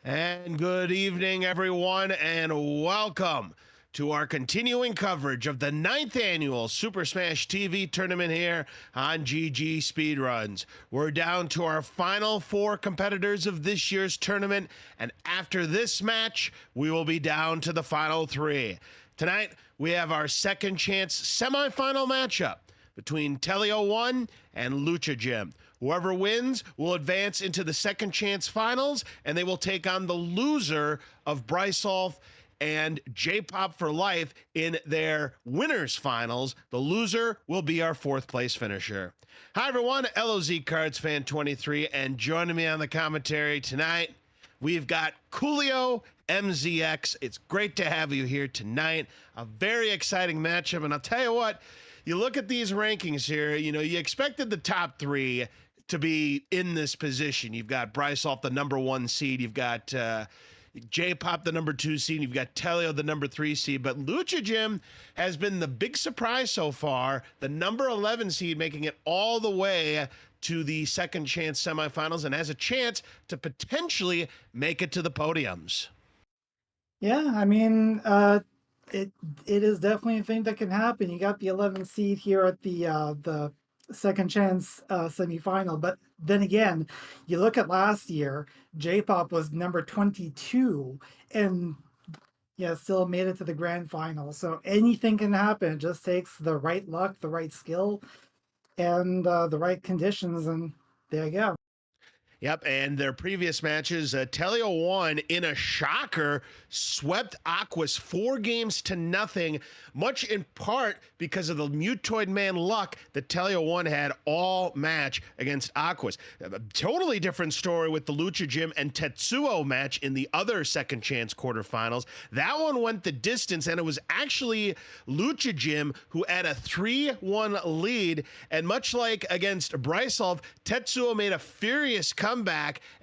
And good evening, everyone, and welcome to our continuing coverage of the 9th annual Super Smash TV tournament here on GG Speedruns. We're down to our final 4 competitors of this year's tournament, and after this match, we will be down to the final 3. Tonight, we have our second chance semifinal matchup between Tele01 and Lucha Gym. Whoever wins will advance into the second chance finals, and they will take on the loser of Brysolf and J-Pop for Life in their winners finals. The loser will be our 4th place finisher. Hi everyone, LOZ Cards Fan 23, and joining me on the commentary tonight, we've got Coolio MZX. It's great to have you here tonight. A very exciting matchup, and I'll tell you what, you look at these rankings here, you expected the top 3 to be in this position. You've got Brysolf, the number 1 seed. You've got J-Pop, the number 2 seed. You've got Teleo, the number 3 seed. But Lucha Gym has been the big surprise so far, the number 11 seed, making it all the way to the second chance semifinals and has a chance to potentially make it to the podiums. Yeah, I mean, it is definitely a thing that can happen. You got the 11th seed here at the second chance semifinal, but then again, you look at last year, J-Pop was number 22, and yeah, still made it to the grand final. So anything can happen. It just takes the right luck, the right skill, and the right conditions, and there you go. Yep, and their previous matches, Tele01 in a shocker swept Aquas 4 games to nothing, much in part because of the Mutoid Man luck that Tele01 had all match against Aquas. A totally different story with the Lucha Gym and Tetsuo match in the other second chance quarterfinals. That one went the distance, and it was actually Lucha Gym who had a 3-1 lead, and much like against Brysolf, Tetsuo made a furious comeback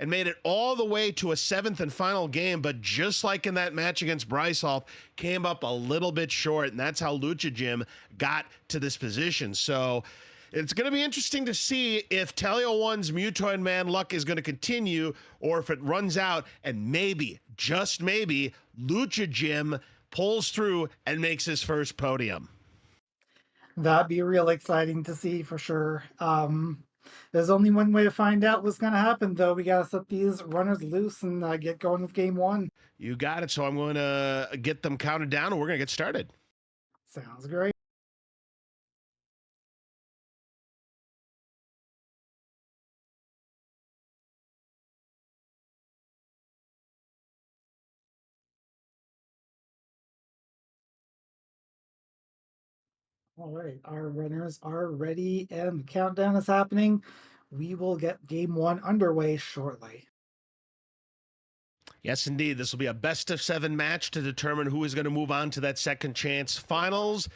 and made it all the way to a 7th and final game, but just like in that match against Brysolf, came up a little bit short, and that's how Lucha Gym got to this position. So it's going to be interesting to see if Tele01's Mutoid Man luck is going to continue or if it runs out, and maybe, just maybe, Lucha Gym pulls through and makes his first podium. That'd be real exciting to see for sure. There's only one way to find out what's going to happen, though. We got to set these runners loose and get going with game 1. You got it. So I'm going to get them counted down, and we're going to get started. Sounds great. All right, our runners are ready, and the countdown is happening. We will get game 1 underway shortly. Yes, indeed. This will be a best of 7 match to determine who is going to move on to that second chance finals.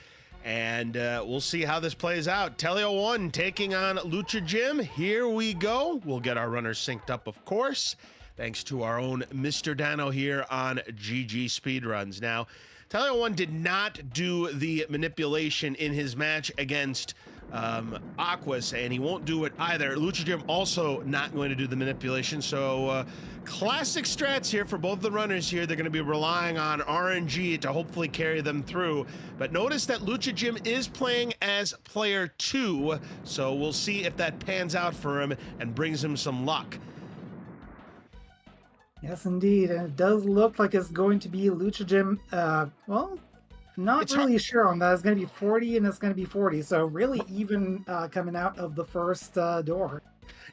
And we'll see how this plays out. Tele01 taking on Lucha Gym. Here we go. We'll get our runners synced up, of course, thanks to our own Mr. Dano here on GG Speedruns. Now, Tele01 did not do the manipulation in his match against Aquas, and he won't do it either. Lucha Gym also not going to do the manipulation, so classic strats here for both the runners here. They're going to be relying on RNG to hopefully carry them through, but notice that Lucha Gym is playing as player 2, so we'll see if that pans out for him and brings him some luck. Yes, indeed, and it does look like it's going to be Lucha Gym. Well, not It's really sure on that. It's going to be 40 and it's going to be 40. So really even coming out of the first door.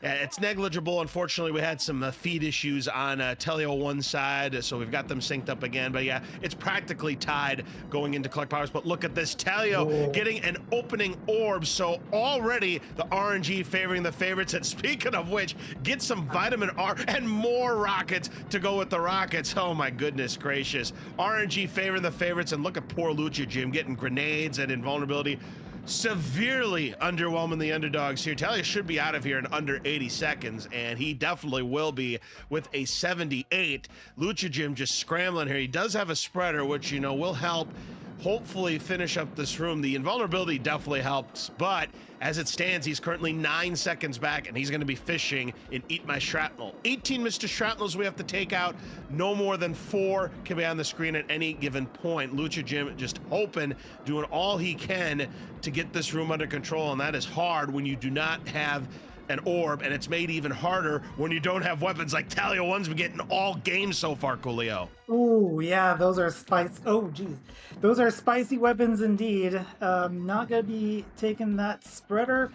Yeah, it's negligible. Unfortunately, we had some feed issues on Tele01 side, so we've got them synced up again. But yeah, it's practically tied going into collect powers. But look at this, Teleo getting an opening orb. So already the RNG favoring the favorites. And speaking of which, get some vitamin R and more rockets to go with the rockets. Oh my goodness gracious. RNG favoring the favorites, and look at poor Lucha Gym getting grenades and invulnerability. Severely underwhelming the underdogs here. Talia should be out of here in under 80 seconds, and he definitely will be with a 78. Lucha Gym just scrambling here. He does have a spreader, which, will help hopefully finish up this room. The invulnerability definitely helps, but as it stands, he's currently 9 seconds back, and he's going to be fishing in Eat My Shrapnel. 18 Mr. Shrapnels we have to take out. No more than 4 can be on the screen at any given point. Lucha Jim just hoping, doing all he can to get this room under control, and that is hard when you do not have an orb, and it's made even harder when you don't have weapons like Tele01's been getting all game so far, Coolio. Oh yeah, those are spice. Oh geez, those are spicy weapons indeed. Not gonna be taking that spreader,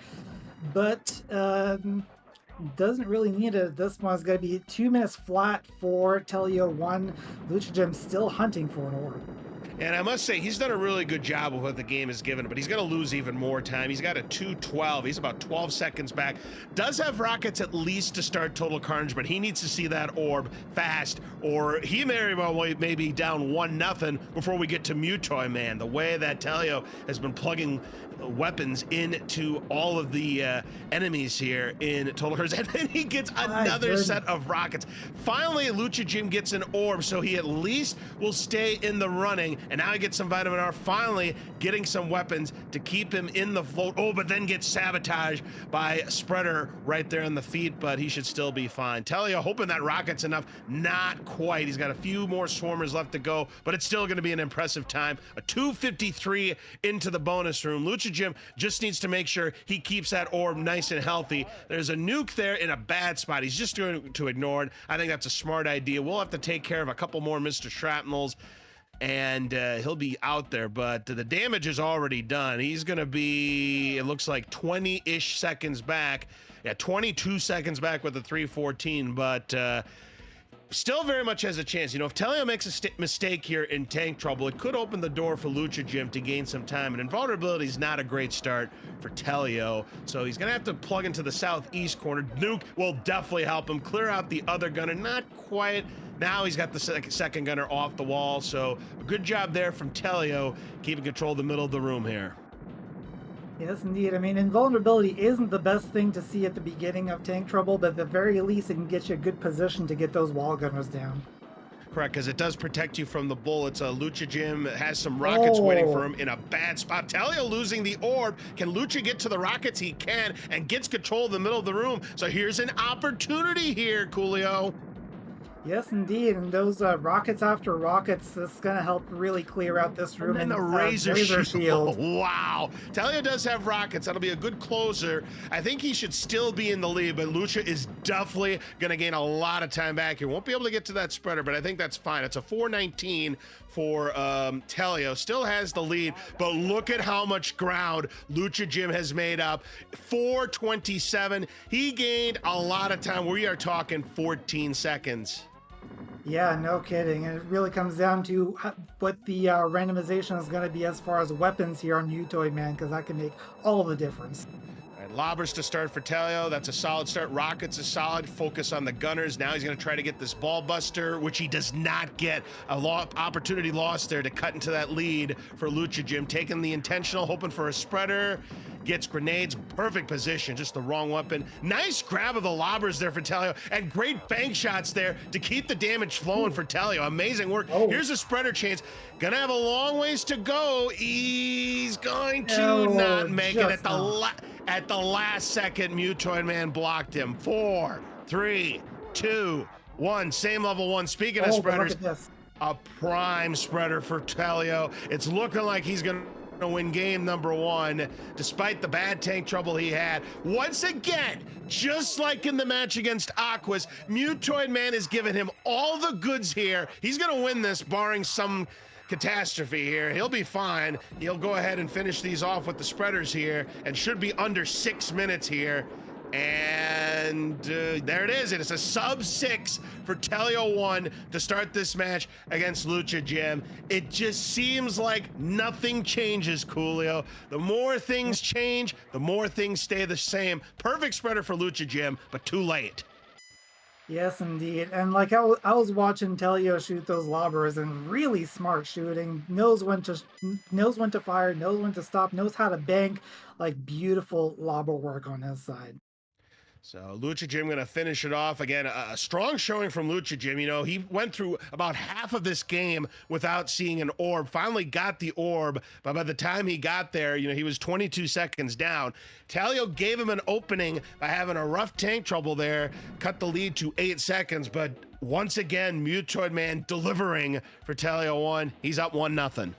but doesn't really need it. This one's gonna be 2 minutes flat for Telio1. Lucha Gem still hunting for an orb. And I must say, he's done a really good job with what the game has given him, but he's going to lose even more time. He's got a 2:12. He's about 12 seconds back. Does have rockets at least to start Total Carnage, but he needs to see that orb fast, or he very well may be down 1-0 before we get to Mutoy Man. The way that Telio has been plugging weapons into all of the enemies here in Total Carnage, and then he gets another set of rockets. Finally, Lucha Jim gets an orb, so he at least will stay in the running. And now he gets some vitamin R, finally getting some weapons to keep him in the float. Oh, but then gets sabotaged by Spreader right there on the feet, but he should still be fine. Telio hoping that rocket's enough. Not quite. He's got a few more swarmers left to go, but it's still going to be an impressive time. A 2:53 into the bonus room. Lucha Jim just needs to make sure he keeps that orb nice and healthy. There's a nuke there in a bad spot. He's just going to ignore it. I think that's a smart idea. We'll have to take care of a couple more Mr. Shrapnels, and he'll be out there, but the damage is already done. He's going to be, it looks like 20-ish seconds back. Yeah, 22 seconds back with the 3:14, but still very much has a chance. You know, if Telio makes a mistake here in tank trouble, it could open the door for Lucha Jim to gain some time, and invulnerability is not a great start for Telio, so he's going to have to plug into the southeast corner. Nuke will definitely help him clear out the other gunner. Not quite. Now he's got the second gunner off the wall, so a good job there from Telio, keeping control of the middle of the room here. Yes, indeed. I mean, invulnerability isn't the best thing to see at the beginning of tank trouble, but at the very least, it can get you a good position to get those wall gunners down. Correct, because it does protect you from the bullets. Lucha Jim has some rockets waiting for him in a bad spot. Telio losing the orb. Can Lucha get to the rockets? He can, and gets control of the middle of the room. So here's an opportunity here, Coolio. Yes, indeed. And those rockets after rockets, this is going to help really clear out this room. And then the razor shield. Wow. Telio does have rockets. That'll be a good closer. I think he should still be in the lead, but Lucha is definitely going to gain a lot of time back here. Won't be able to get to that spreader, but I think that's fine. It's a 4:19 for Telio. Still has the lead, but look at how much ground Lucha Jim has made up. 4:27. He gained a lot of time. We are talking 14 seconds. Yeah, no kidding. And it really comes down to what the randomization is going to be as far as weapons here on Mutoid Man, because that can make all the difference. All right, lobbers to start for Telio. That's a solid start. Rockets is solid. Focus on the gunners. Now he's going to try to get this ball buster, which he does not get. Opportunity lost there to cut into that lead for Lucha Jim. Taking the intentional, hoping for a spreader. Gets grenades, perfect position, just the wrong weapon. Nice grab of the lobbers there for Telio, and great bank shots there to keep the damage flowing for Telio. Amazing work. Oh. Here's a spreader chance. Gonna have a long ways to go. He's going to not make it at the last second. Mutoid Man blocked him. 4, 3, 2, 1. Same level 1. Speaking of spreaders, a prime spreader for Telio. It's looking like he's gonna win game number 1 despite the bad tank trouble he had. Once again, just like in the match against Aquas, Mutoid Man has given him all the goods here. He's gonna win this barring some catastrophe here. He'll be fine. He'll go ahead and finish these off with the spreaders here and should be under 6 minutes here. And there it is. It is a sub-6 for Telio1 to start this match against Lucha Jim. It just seems like nothing changes, Coolio. The more things change, the more things stay the same. Perfect spreader for Lucha Jim, but too late. Yes, indeed. And like I was watching Telio shoot those lobbers, and really smart shooting. Knows when to fire, knows when to stop, knows how to bank. Like beautiful lobber work on his side. So Lucha Jim going to finish it off. Again, a strong showing from Lucha Jim. You know, he went through about half of this game without seeing an orb. Finally got the orb, but by the time he got there, you know, he was 22 seconds down. Talio gave him an opening by having a rough tank trouble there, cut the lead to 8 seconds, but once again, Mutoid Man delivering for Tele01. He's up 1-0.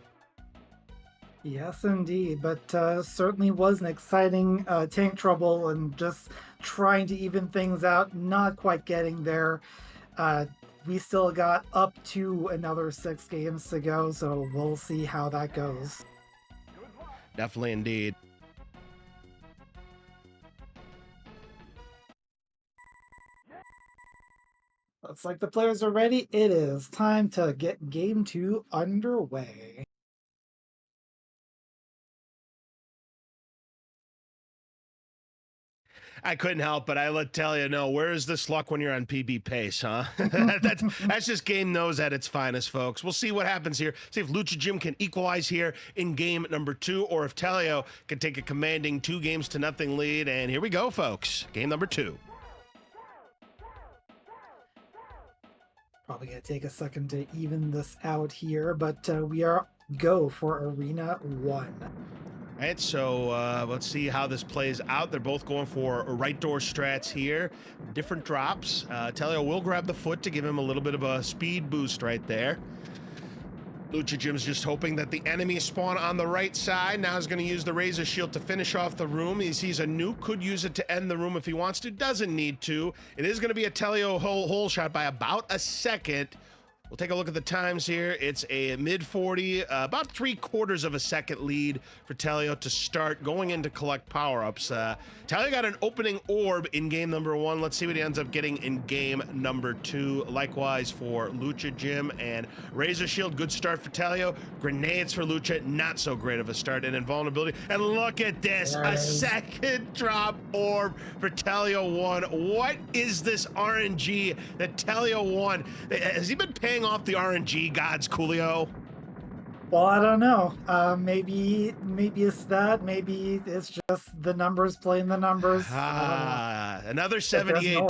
Yes, indeed. But certainly was an exciting tank trouble and just trying to even things out, not quite getting there. We still got up to another 6 games to go, so we'll see how that goes. Definitely indeed. Looks like the players are ready. It is time to get game 2 underway. I couldn't help but I let Talia know, where is this luck when you're on PB pace, huh? that's just game nose at its finest, folks. We'll see what happens here. See if Lucha Jim can equalize here in game number 2, or if Talio can take a commanding 2-0 lead. And here we go, folks. Game number 2. Probably gonna take a second to even this out here, but we are go for Arena 1. All right, so let's see how this plays out. They're both going for right door strats here. Different drops. Talio will grab the foot to give him a little bit of a speed boost right there. Lucha Jim's just hoping that the enemy spawn on the right side. Now he's going to use the Razor Shield to finish off the room. He sees a nuke, could use it to end the room if he wants to, doesn't need to. It is going to be a Talio hole shot by about a second. We'll take a look at the times here. It's a mid-40, about 3/4 of a second lead for Talio to start going in to collect power-ups. Talio got an opening orb in game number 1. Let's see what he ends up getting in game number 2. Likewise for Lucha Jim and Razor Shield. Good start for Talio. Grenades for Lucha, not so great of a start. And invulnerability. And look at this, a second drop orb for Tele01. What is this RNG that Tele01, has he been paying off the RNG gods, Coolio? Well, I don't know. Maybe it's that. Maybe it's just the numbers playing the numbers. Another 78.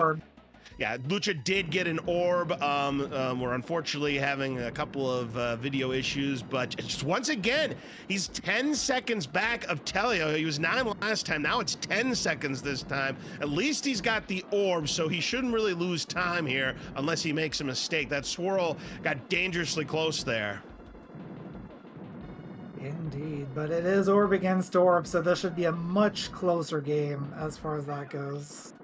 Yeah, Lucha did get an orb. We're unfortunately having a couple of video issues, but just once again, he's 10 seconds back of Talio. He was 9 last time. Now it's 10 seconds this time. At least he's got the orb, so he shouldn't really lose time here unless he makes a mistake. That swirl got dangerously close there. Indeed, but it is orb against orb, so this should be a much closer game as far as that goes.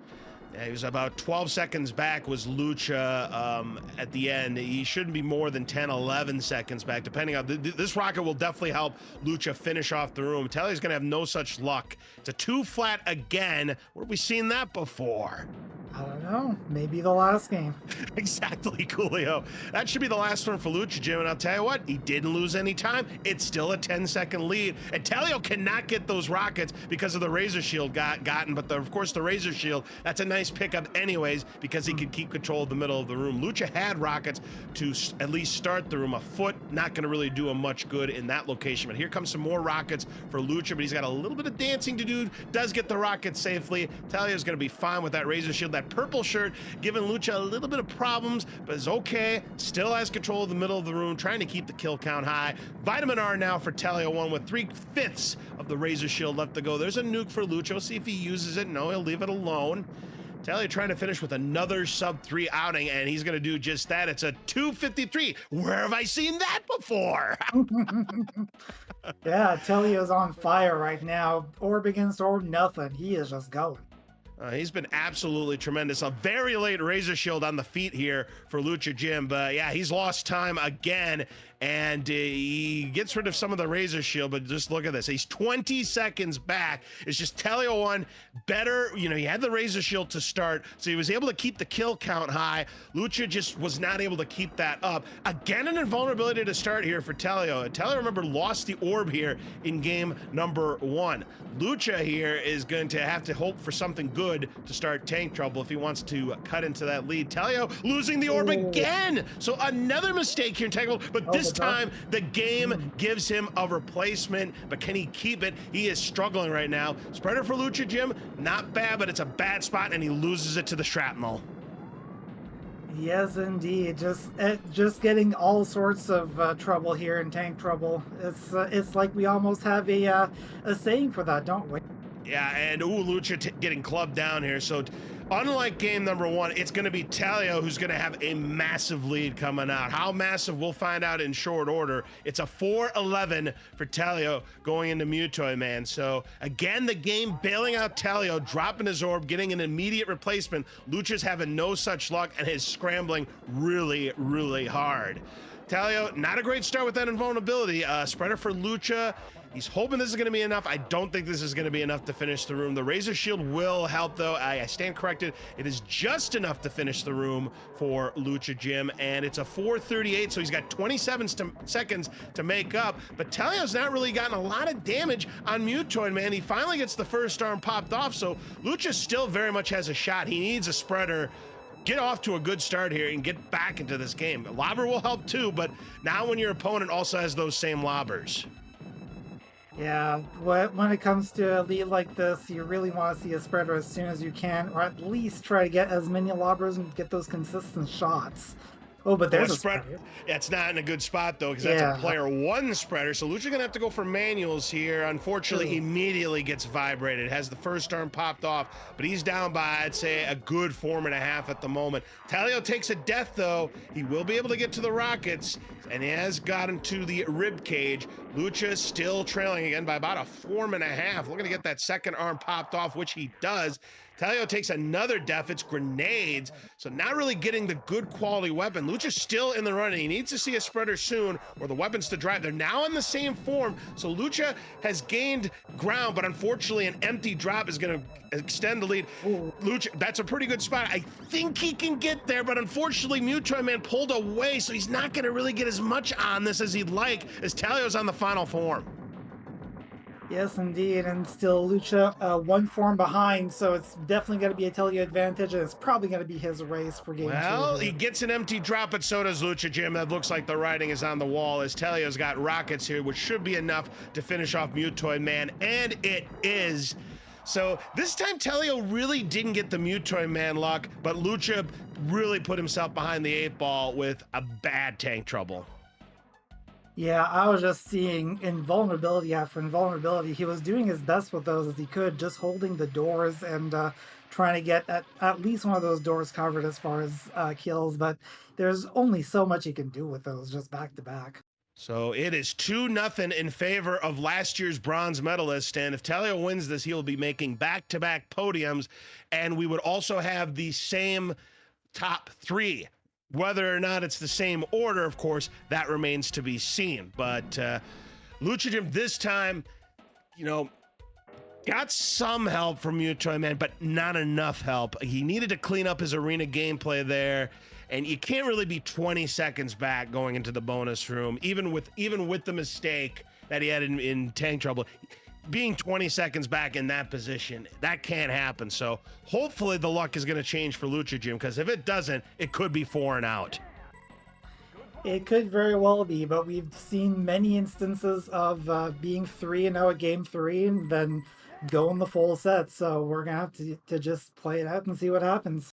Yeah, he was about 12 seconds back was Lucha at the end. He shouldn't be more than 10, 11 seconds back, depending on... This rocket will definitely help Lucha finish off the room. Tally's going to have no such luck. It's a 2 flat again. Where have we seen that before? I don't know. Maybe the last game. Exactly, Coolio. That should be the last one for Lucha Jim, and I'll tell you what, he didn't lose any time. It's still a 10-second lead, and Talio cannot get those rockets because of the Razor Shield gotten, but of course the Razor Shield, that's a nice pickup anyways because he could keep control of the middle of the room. Lucha had rockets to at least start the room. A foot, not going to really do him much good in that location, but here comes some more rockets for Lucha, but he's got a little bit of dancing to do, does get the rockets safely. Talio's going to be fine with that Razor Shield. That purple shirt giving Lucha a little bit of problems, but is okay. Still has control of the middle of the room, trying to keep the kill count high. Vitamin R now for Tele01 with 3/5 of the Razor Shield left to go. There's a nuke for Lucha. We'll see if he uses it. No, he'll leave it alone. Talio trying to finish with another sub-3 outing, and he's going to do just that. It's a 253. Where have I seen that before? Yeah, Talio's on fire right now. Orb against orb, nothing. He is just going. He's been absolutely tremendous. A very late Razor Shield on the feet here for Lucha Jim, but yeah, he's lost time again, and he gets rid of some of the Razor Shield, but just look at this. He's 20 seconds back. It's just Tele01 better. You know, he had the Razor Shield to start, so he was able to keep the kill count high. Lucha just was not able to keep that up. Again, an invulnerability to start here for Talio. Talio, remember, lost the orb here in game number 1. Lucha here is going to have to hope for something good good to start tank trouble if he wants to cut into that lead. Telio losing the orb Oh, again. So another mistake here in tank trouble, but oh, this the drop. time the game Hmm. gives him a replacement, but can he keep it? He is struggling right now. Spreader for Lucha Jim, not bad, but it's a bad spot and he loses it to the shrapnel. Yes, indeed. Just getting all sorts of trouble here in tank trouble. It's like we almost have a saying for that, don't we? Yeah, and Lucha getting clubbed down here. So unlike game number one, it's going to be Talio who's going to have a massive lead coming out. How massive, we'll find out in short order. It's a 4-11 for Talio going into Mutoy Man. So again, the game bailing out Talio, dropping his orb, getting an immediate replacement. Lucha's having no such luck and is scrambling really, really hard. Talio, not a great start with that invulnerability. Spreader for Lucha. He's hoping this is going to be enough. I don't think this is going to be enough to finish the room. The Razor Shield will help, though. I stand corrected. It is just enough to finish the room for Lucha Jim, and it's a 4:38, so he's got 27 seconds to make up. But Talio's not really gotten a lot of damage on Mutoid, man. He finally gets the first arm popped off, so Lucha still very much has a shot. He needs a spreader. Get off to a good start here and get back into this game. Lobber will help too, but now when your opponent also has those same lobbers. Yeah, when it comes to a lead like this, you really want to see a spreader as soon as you can, or at least try to get as many lobbers and get those consistent shots. Oh, but there's a spreader. It's not in a good spot though, because Yeah. that's a player one spreader. So Lucha's gonna have to go for manuals here. Unfortunately, he immediately gets vibrated. Has the first arm popped off, but he's down by, I'd say, a good 4.5 at the moment. Talio takes a death though. He will be able to get to the rockets, and he has gotten to the rib cage. Lucha still trailing again by about a 4.5. Looking to get that second arm popped off, which he does. Talio takes another death. It's grenades. So not really getting the good quality weapon. Lucha's still in the running. He needs to see a spreader soon or the weapons to drive. They're now in the same form. So Lucha has gained ground, but unfortunately an empty drop is going to extend the lead. Lucha, that's a pretty good spot. I think he can get there, but unfortunately Mutoy Man pulled away, so he's not going to really get as much on this as he'd like as Talio's on the final form. Yes, indeed, and still Lucha one form behind, so it's definitely going to be a Telio advantage, and it's probably going to be his race for game two. Well, he gets an empty drop, but so does Lucha Jim. That looks like the writing is on the wall as Telio's got rockets here, which should be enough to finish off Mutoid Man, and it is. So this time Telio really didn't get the Mutoid Man luck, but Lucha really put himself behind the 8 ball with a bad tank trouble. Yeah, I was just seeing invulnerability after invulnerability. He was doing his best with those as he could, just holding the doors and trying to get at least one of those doors covered as far as kills. But there's only so much he can do with those just back to back. So it is 2-0 in favor of last year's bronze medalist. And if Talio wins this, he'll be making back-to-back podiums. And we would also have the same top 3. Whether or not it's the same order, of course, that remains to be seen. But Lucha Jim this time, you know, got some help from Mutoy Man, but not enough help. He needed to clean up his arena gameplay there, and you can't really be 20 seconds back going into the bonus room, even with the mistake that he had in tank trouble. Being 20 seconds back in that position, that can't happen. So hopefully the luck is going to change for Lucha Jim, because if it doesn't, it could be 4 and out. It could very well be, but we've seen many instances of being 3-0 at game 3 and then going the full set. So we're going to have to just play it out and see what happens.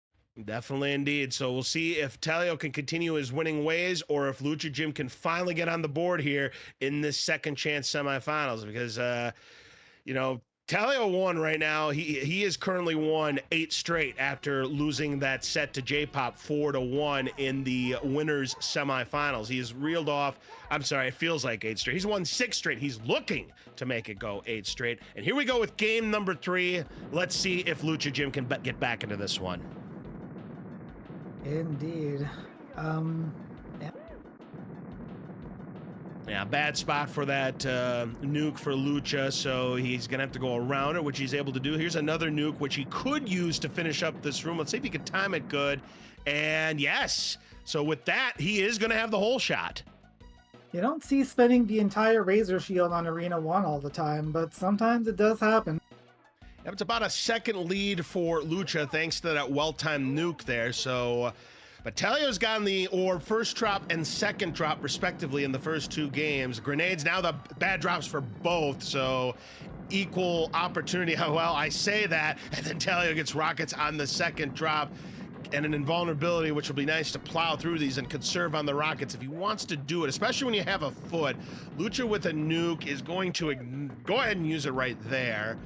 Definitely indeed. So we'll see if Talio can continue his winning ways or if Lucha Jim can finally get on the board here in this second chance semifinals, because you know, Talio won right now. He has currently won 8 straight after losing that set to J-Pop 4-1 in the winners semifinals. He has reeled off, I'm sorry, it feels like 8 straight. He's won 6 straight. He's looking to make it go 8 straight. And here we go with game number 3. Let's see if Lucha Jim can get back into this one. Indeed. Yeah, bad spot for that nuke for Lucha, so he's going to have to go around it, which he's able to do. Here's another nuke, which he could use to finish up this room. Let's see if he can time it good. And yes, so with that, he is going to have the whole shot. You don't see spending the entire Razor Shield on Arena 1 all the time, but sometimes it does happen. It's about a second lead for Lucha thanks to that well-timed nuke there. So, but Telio's gotten the orb first drop and second drop respectively in the first two games. Grenades now the bad drops for both. So equal opportunity. Well, I say that, and then Telio gets rockets on the second drop and an invulnerability, which will be nice to plow through these and conserve on the rockets if he wants to do it, especially when you have a foot. Lucha with a nuke is going to go ahead and use it right there.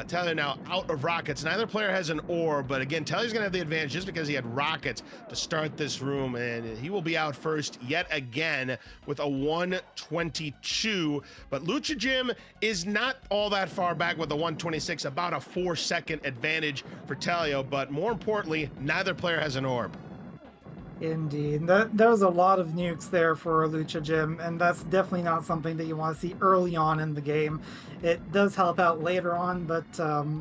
Telio now out of rockets. Neither player has an orb, but again, Telio's gonna have the advantage just because he had rockets to start this room, and he will be out first yet again with a 122. But Lucha Jim is not all that far back with a 126, about a 4-second advantage for Telio, but more importantly, neither player has an orb. Indeed. There was a lot of nukes there for Lucha Jim, and that's definitely not something that you want to see early on in the game. It does help out later on, but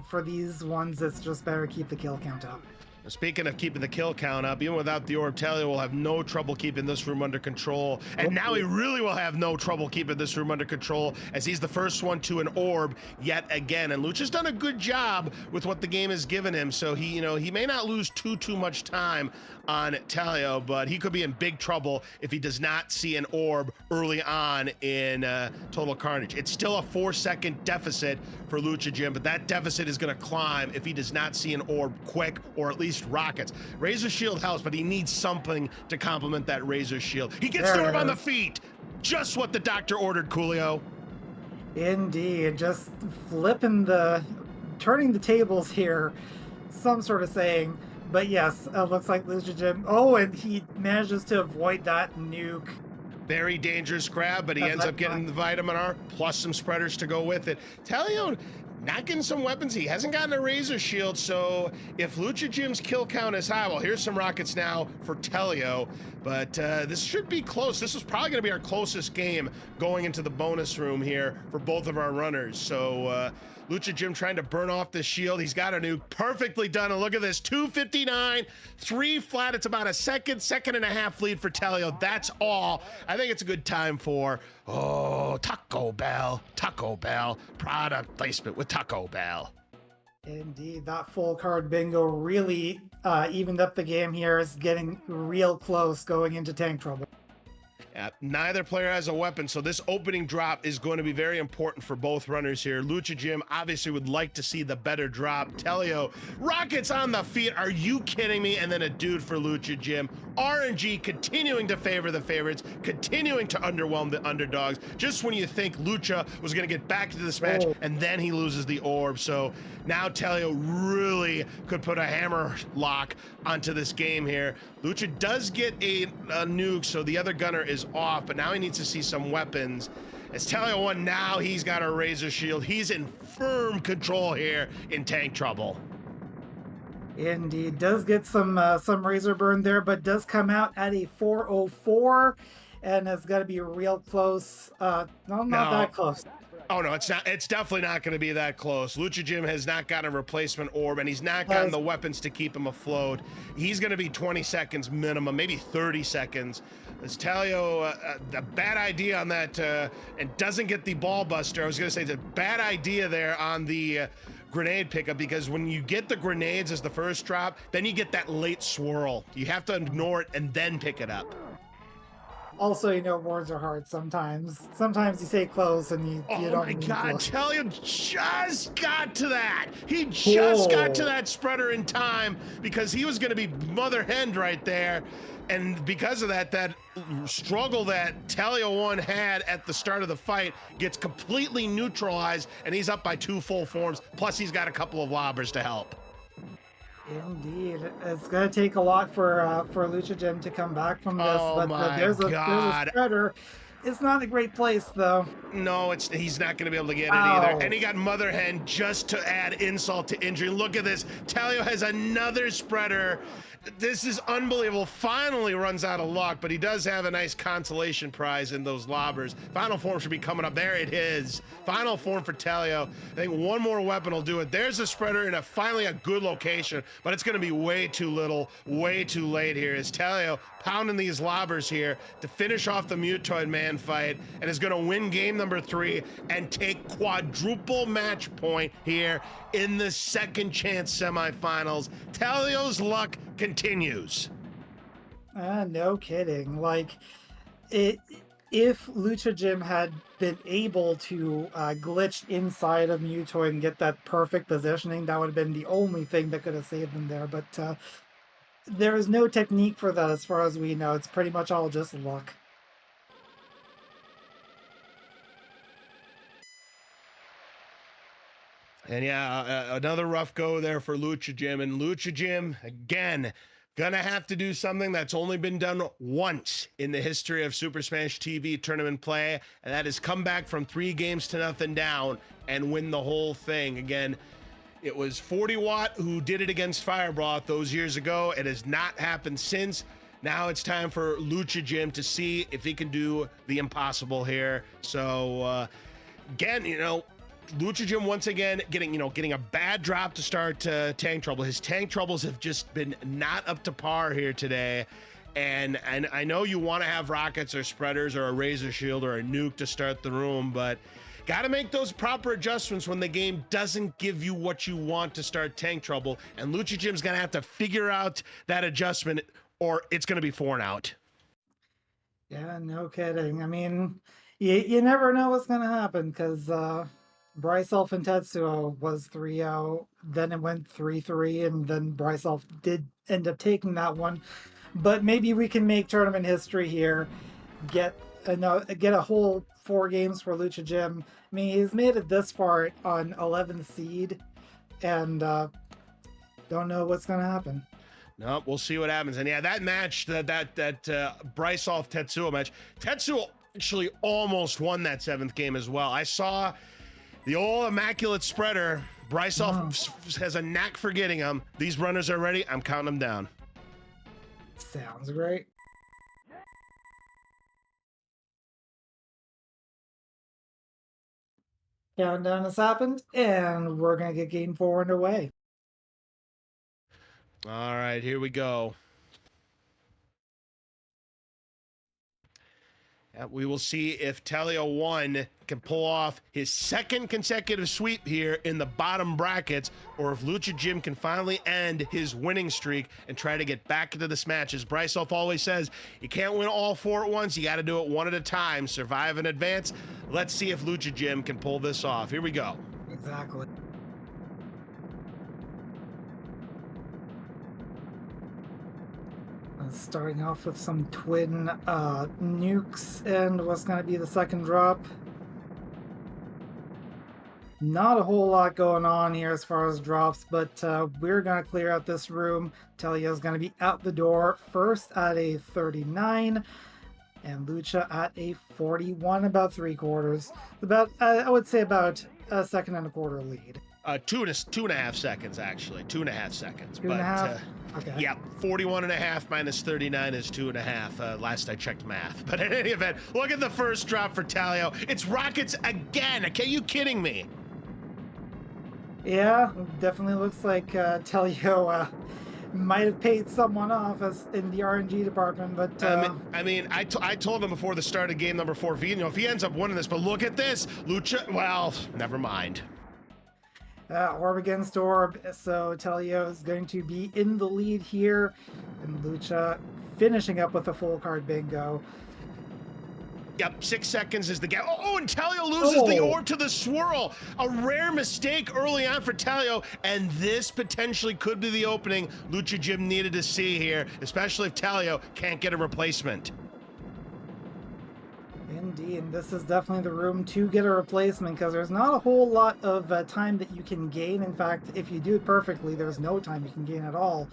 for these ones, it's just better to keep the kill count up. Speaking of keeping the kill count up, even without the orb, Telio will have no trouble keeping this room under control. And now he really will have no trouble keeping this room under control as he's the first one to an orb yet again. And Lucha's done a good job with what the game has given him. So he may not lose too much time on Telio, but he could be in big trouble if he does not see an orb early on in Total Carnage. It's still a 4-second deficit for Lucha Jim, but that deficit is going to climb if he does not see an orb quick, or at least rockets. Razor Shield helps, but he needs something to complement that Razor Shield. He gets the orb on the feet. Just what the doctor ordered, Coolio. Indeed. Just turning the tables here. Some sort of saying. But yes, looks like Lucha Jim. Oh, and he manages to avoid that nuke. Very dangerous grab, but he ends up getting the Vitamin R plus some spreaders to go with it. Telio not getting some weapons. He hasn't gotten a Razor Shield, so if Lucha Jim's kill count is high, well, here's some rockets now for Telio, but this should be close. This is probably going to be our closest game going into the bonus room here for both of our runners. So Lucha Jim trying to burn off the shield. He's got a nuke perfectly done, and look at this, 259, 3 flat. It's about a second and a half lead for Telio. That's all. I think it's a good time for Taco Bell product placement with Taco Bell. Indeed, that full card bingo really evened up the game here. It's getting real close going into tank trouble. Neither player has a weapon, so this opening drop is going to be very important for both runners here. Lucha Jim obviously would like to see the better drop. Telio, rockets on the feet. Are you kidding me? And then a dude for Lucha Jim. RNG continuing to favor the favorites, continuing to underwhelm the underdogs. Just when you think Lucha was going to get back to this match, and then he loses the orb. So now Telio really could put a hammer lock onto this game here. Lucha does get a nuke, so the other gunner is off, but now he needs to see some weapons. As Telio won, now he's got a Razor Shield. He's in firm control here in tank trouble. Indeed, does get some razor burn there, but does come out at a 404, and it's got to be real close. No, not that close. Oh no, it's not. It's definitely not going to be that close. Lucha Jim has not gotten a replacement orb, and he's not gotten the weapons to keep him afloat. He's going to be 20 seconds minimum, maybe 30 seconds. As Telio, a bad idea on that, and doesn't get the ball buster. I was going to say it's a bad idea there on the grenade pickup, because when you get the grenades as the first drop, then you get that late swirl. You have to ignore it and then pick it up. Also, words are hard sometimes. Sometimes you say close and you don't. Oh my God, Telio just got to that. He just got to that spreader in time because he was going to be mother henned right there. And because of that, that struggle that Tele01 had at the start of the fight gets completely neutralized, and he's up by 2 full forms. Plus, he's got a couple of lobbers to help. Indeed, it's going to take a lot for Lucha Jim to come back from this. Oh but there's a spreader. It's not a great place, though. No, he's not going to be able to get it either. And he got Mother Hen just to add insult to injury. Look at this. Telio has another spreader. This is unbelievable. Finally runs out of luck, but he does have a nice consolation prize in those lobbers. Final form should be coming up. There it is. Final form for Telio. I think one more weapon will do it. There's a spreader in finally a good location, but it's going to be way too little, way too late here. As Telio pounding these lobbers here to finish off the Mutoid Man fight, and is going to win game number 3 and take quadruple match point here in the second chance semifinals. Telio's luck continues. No kidding. Like, it. If Lucha Jim had been able to glitch inside of Mutoid and get that perfect positioning, that would have been the only thing that could have saved him there. But there is no technique for that as far as we know. It's pretty much all just luck. And yeah, another rough go there for Lucha Jim. And Lucha Jim, again, gonna have to do something that's only been done once in the history of Super Smash TV tournament play, and that is come back from 3-0 down and win the whole thing. Again, it was 40 Watt who did it against Firebroth those years ago. It has not happened since. Now it's time for Lucha Jim to see if he can do the impossible here. So again, Lucha Jim once again getting a bad drop to start tank trouble. His tank troubles have just been not up to par here today. And I know you want to have rockets or spreaders or a razor shield or a nuke to start the room, but got to make those proper adjustments when the game doesn't give you what you want to start tank trouble. And Lucha Jim's going to have to figure out that adjustment, or it's going to be 4 and out. Yeah, no kidding. I mean, you never know what's going to happen because Brycelf and Tetsuo was 3-0, then it went 3-3, and then Brycelf did end up taking that one. But maybe we can make tournament history here, get a whole 4 games for Lucha Jim. I mean, he's made it this far on 11th seed, and don't know what's going to happen. No, we'll see what happens. And yeah, that match, that Brycelf Tetsuo match, Tetsuo actually almost won that 7th game as well. I saw the old immaculate spreader. Brycelf has a knack for getting them. These runners are ready. I'm counting them down. Sounds great. Countdown has happened, and we're going to get game 4 underway. All right, here we go. We will see if Tele01 can pull off his 2nd consecutive sweep here in the bottom brackets, or if Lucha Jim can finally end his winning streak and try to get back into this match. As Brycelf always says, you can't win all 4 at once. You got to do it one at a time. Survive in advance. Let's see if Lucha Jim can pull this off. Here we go. Exactly. Starting off with some twin nukes, and what's going to be the second drop. Not a whole lot going on here as far as drops, but we're going to clear out this room. Telio's going to be out the door first at a 39, and Lucha at a 41, about 3/4. About, I would say about a 2.25 lead. 2.5 seconds, actually. 2.5 seconds. 2.5? Okay. Yeah, 41.5 minus 39 is 2.5. Last I checked math. But in any event, look at the first drop for Talio. It's rockets again. Are you kidding me? Yeah, definitely looks like Telio might have paid someone off as in the RNG department, but I told him before the start of game number 4, if he ends up winning this, but look at this, Lucha. Well, never mind. Orb against orb, so Telio is going to be in the lead here, and Lucha finishing up with a full card bingo. Yep, 6 seconds is the gap. Oh, and Telio loses the orb to the swirl. A rare mistake early on for Telio, and this potentially could be the opening Lucha Jim needed to see here, especially if Telio can't get a replacement. Indeed, this is definitely the room to get a replacement, because there's not a whole lot of time that you can gain. In fact, if you do it perfectly, there's no time you can gain at all.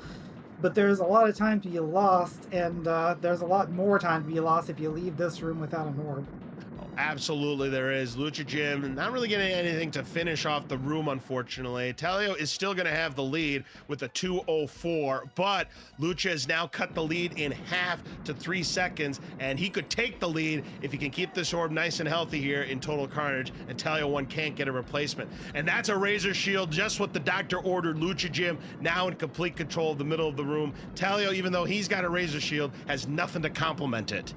But there's a lot of time to be lost, and there's a lot more time to be lost if you leave this room without an orb. Absolutely, there is. Lucha Jim not really getting anything to finish off the room, unfortunately. Telio is still going to have the lead with a 2:04, but Lucha has now cut the lead in half to 3 seconds, and he could take the lead if he can keep this orb nice and healthy here in Total Carnage, and Telio1 can't get a replacement. And that's a Razor Shield, just what the doctor ordered. Lucha Jim now in complete control of the middle of the room. Telio, even though he's got a Razor Shield, has nothing to complement it.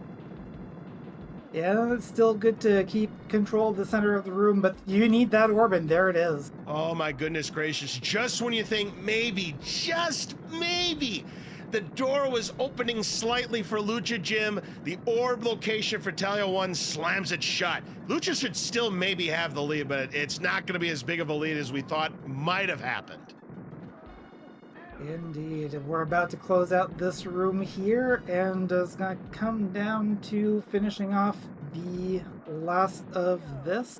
Yeah, it's still good to keep control of the center of the room, but you need that orb, and there it is. Oh my goodness gracious. Just when you think maybe, just maybe, the door was opening slightly for Lucha Jim, the orb location for Telio1 slams it shut. Lucha should still maybe have the lead, but it's not going to be as big of a lead as we thought might have happened. Indeed. We're about to close out this room here, and it's going to come down to finishing off the last of this.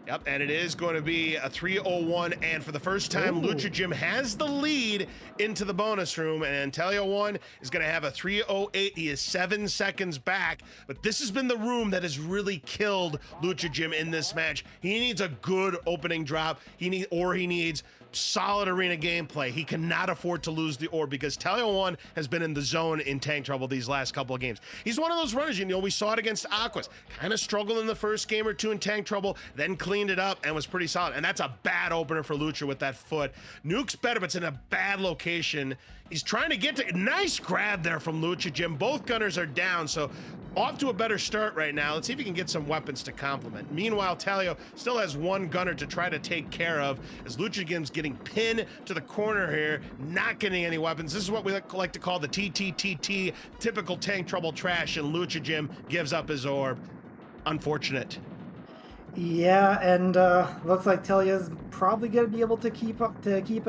Yep, and it is going to be a 3:01, and for the first time, Ooh. Lucha Jim has the lead into the bonus room, and Telio1 is going to have a 3:08. He is 7 seconds back, but this has been the room that has really killed Lucha Jim in this match. He needs a good opening drop. He needs solid arena gameplay. He cannot afford to lose the orb because Telio1 has been in the zone in tank trouble these last couple of games. He's one of those runners, you know, we saw it against Aquas. Kind of struggled in the first game or two in tank trouble, then cleaned it up and was pretty solid. And that's a bad opener for Lucha with that foot. Nuke's better, but it's in a bad location. He's trying to get to, nice grab there from Lucha Jim. Both gunners are down, so off to a better start right now. Let's see if he can get some weapons to complement. Meanwhile, Telio still has one gunner to try to take care of as Lucha Jim's getting pinned to the corner here, not getting any weapons. This is what we like to call the TTTT, typical tank trouble trash, and Lucha Jim gives up his orb. Unfortunate. Yeah, and looks like Tellia's probably going to be able to keep a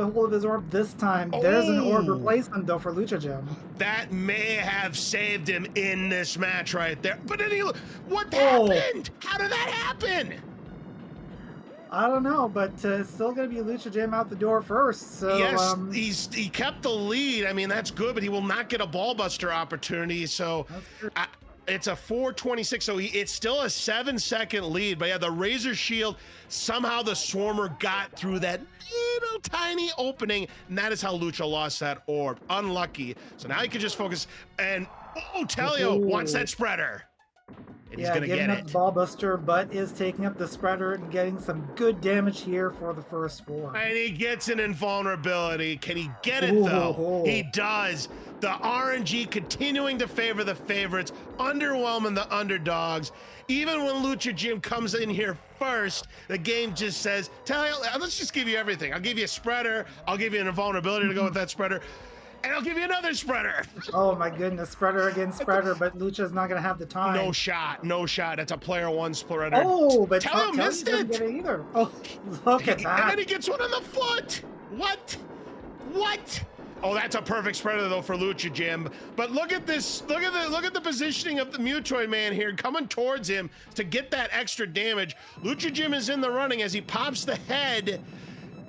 hold of his orb this time. There's an orb replacement though for Lucha Jim. That may have saved him in this match right there. But then what happened? How did that happen? I don't know, but it's still going to be Lucha Jim out the door first. So yes, he kept the lead. I mean, that's good, but he will not get a ball buster opportunity. So it's a 4:26, so it's still a 7-second lead. But yeah, the Razor Shield, somehow the Swarmer got through that little tiny opening, and that is how Lucha lost that orb. Unlucky. So now he can just focus. And Telio wants that spreader. And he's gonna giving get up it. the ball buster, but is taking up the spreader and getting some good damage here for the first four. And he gets an invulnerability. Can he get it though? He does. The RNG continuing to favor the favorites, underwhelming the underdogs. Even when Lucha Jim comes in here first, the game just says, let's just give you everything. I'll give you a spreader. I'll give you an invulnerability to go with that spreader. And I'll give you another spreader. Oh my goodness, spreader against spreader, but Lucha's not going to have the time. No shot. That's a player one spreader. Oh, but Telio missed it. Doesn't get it either. Oh, look at that. And then he gets one on the foot. What? Oh, that's a perfect spreader though for Lucha Jim. But look at this. Look at the positioning of the Mutoid Man here coming towards him to get that extra damage. Lucha Jim is in the running as he pops the head.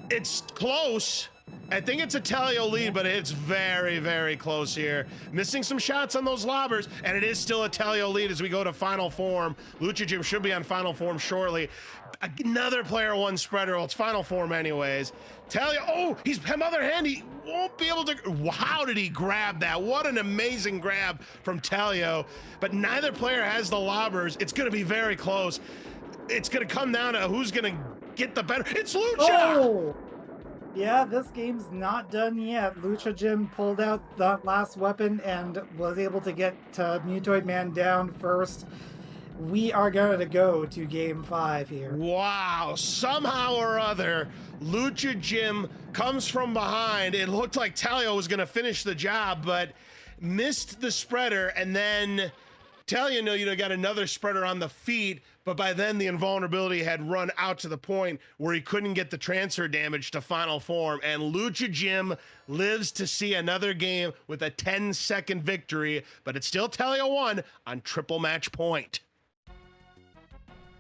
It's close. I think it's a Telio lead, but it's very, very close here. Missing some shots on those lobbers, and it is still a Telio lead as we go to final form. Lucha Jim should be on final form shortly. Another player one spreader. Well, it's final form anyways. Telio, he's other hand. He won't be able to. How did he grab that? What an amazing grab from Telio. But neither player has the lobbers. It's going to be very close. It's going to come down to who's going to get the better. It's Lucha. Oh! Yeah, this game's not done yet. Lucha Jim pulled out that last weapon and was able to get Mutoid Man down first. We are going to go to game 5 here. Wow, somehow or other, Lucha Jim comes from behind. It looked like Telio was going to finish the job, but missed the spreader, and then Telio got another spreader on the feet, but by then the invulnerability had run out to the point where he couldn't get the transfer damage to final form, and Lucha Jim lives to see another game with a 10-second victory, but it's still Telio1 on triple match point.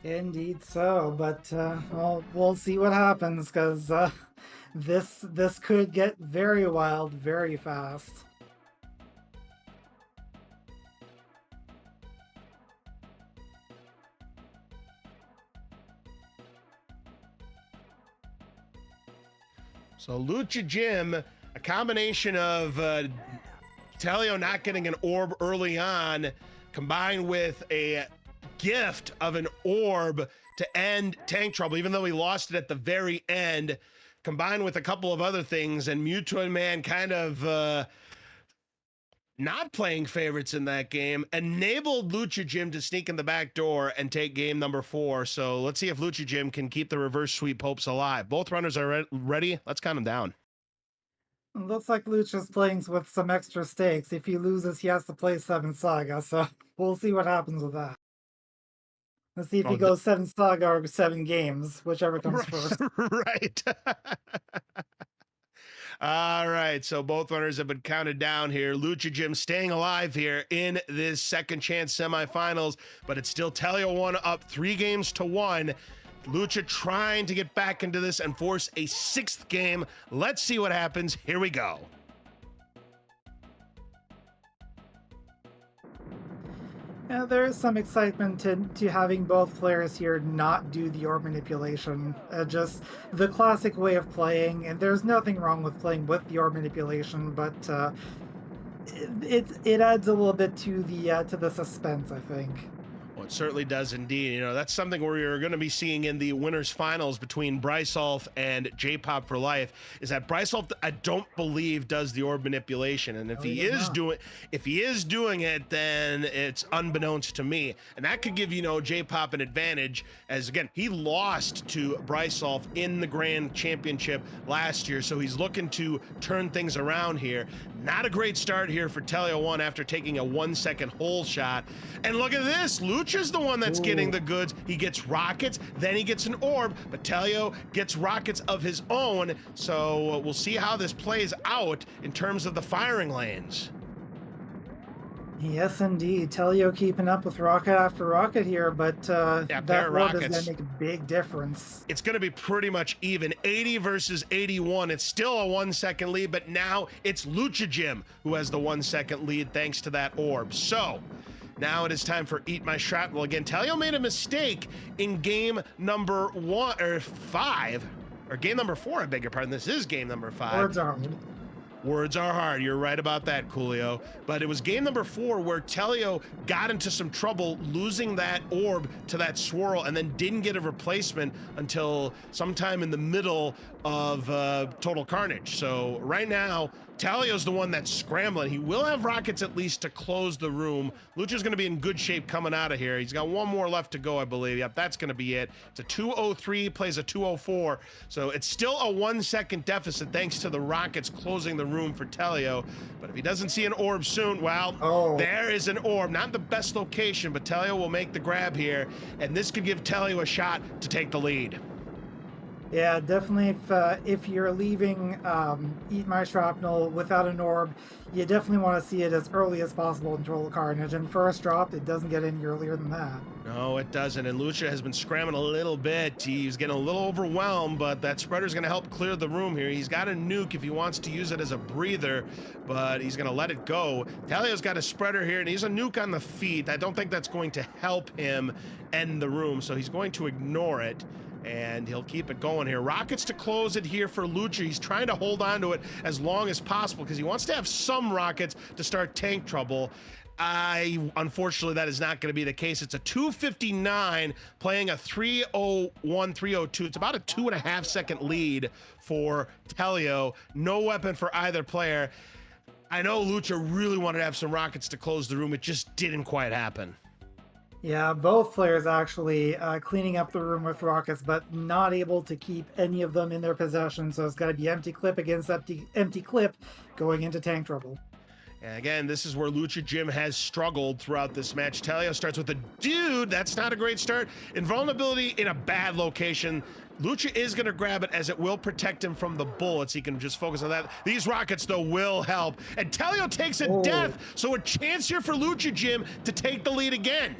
Indeed so, but well, we'll see what happens, because this could get very wild very fast. So Lucha Jim, a combination of Telio not getting an orb early on, combined with a gift of an orb to end tank trouble, even though he lost it at the very end, combined with a couple of other things, and Mewtwo and Man kind of not playing favorites in that game, enabled Lucha Jim to sneak in the back door and take game number 4. So let's see if Lucha Jim can keep the reverse sweep hopes alive. Both runners are ready. Let's count them down. Looks like Lucha's playing with some extra stakes. If he loses, he has to play 7 Saga, so we'll see what happens with that. Let's see if he Oh, goes 7 Saga or 7 games, whichever comes first. right. All right, so both runners have been counted down here. Lucha Jim staying alive here in this second chance semifinals, but it's still Tele01 up 3-1. Lucha trying to get back into this and force a 6th game. Let's see what happens. Here we go. Yeah, there is some excitement to having both players here not do the orb manipulation. Just the classic way of playing, and there's nothing wrong with playing with the orb manipulation, but it adds a little bit to the suspense, I think. Well, it certainly does indeed. You know, that's something we're going to be seeing in the winners finals between Brysolf and J-Pop for Life, is that Brysolf, I don't believe, does the orb manipulation. And if he is doing it, then it's unbeknownst to me. And that could give, you know, J-Pop an advantage, as again, he lost to Brysolf in the Grand Championship last year. So he's looking to turn things around here. Not a great start here for Tele01 after taking a 1-second hole shot. And look at this, Lucha's the one that's getting the goods. He gets rockets, then he gets an orb, but Telio gets rockets of his own. So we'll see how this plays out in terms of the firing lanes. Yes, indeed. Telio keeping up with rocket after rocket here, but that orb is going to make a big difference. It's going to be pretty much even. 80 versus 81. It's still a 1-second lead, but now it's Lucha Jim who has the 1-second lead thanks to that orb. So now it is time for Eat My Shrapnel again. Telio made a mistake in game number 5, or game number 4, I beg your pardon. This is game number 5. Words are hard. You're right about that, Coolio. But it was game number 4 where Telio got into some trouble losing that orb to that swirl and then didn't get a replacement until sometime in the middle of Total Carnage. So right now, Talio's the one that's scrambling. He will have rockets at least to close the room. Lucha's going to be in good shape coming out of here. He's got one more left to go, I believe. Yep, that's going to be it. It's a 2:03, plays a 2:04. So it's still a 1-second deficit thanks to the rockets closing the room for Telio. But if he doesn't see an orb soon, well, there is an orb. Not the best location, but Telio will make the grab here. And this could give Telio a shot to take the lead. Yeah, definitely. If you're leaving Eat My Shrapnel without an orb, you definitely want to see it as early as possible in Total Carnage. And first drop, it doesn't get any earlier than that. No, it doesn't. And Lucha has been scrambling a little bit. He's getting a little overwhelmed, but that spreader's going to help clear the room here. He's got a nuke if he wants to use it as a breather, but he's going to let it go. Talio's got a spreader here, and he's a nuke on the feet. I don't think that's going to help him end the room, so he's going to ignore it. And he'll keep it going here. Rockets to close it here for Lucha. He's trying to hold on to it as long as possible because he wants to have some rockets to start tank trouble. Unfortunately, that is not going to be the case. It's a 2:59 playing a 3:01, 3:02. It's about a 2.5-second lead for Telio. No weapon for either player. I know Lucha really wanted to have some rockets to close the room. It just didn't quite happen. Yeah, both players actually cleaning up the room with rockets, but not able to keep any of them in their possession. So it's got to be empty clip against empty clip going into tank trouble. And again, this is where Lucha Jim has struggled throughout this match. Telio starts with a dude. That's not a great start. Invulnerability in a bad location. Lucha is going to grab it as it will protect him from the bullets. He can just focus on that. These rockets, though, will help. And Telio takes a death. So a chance here for Lucha Jim to take the lead again.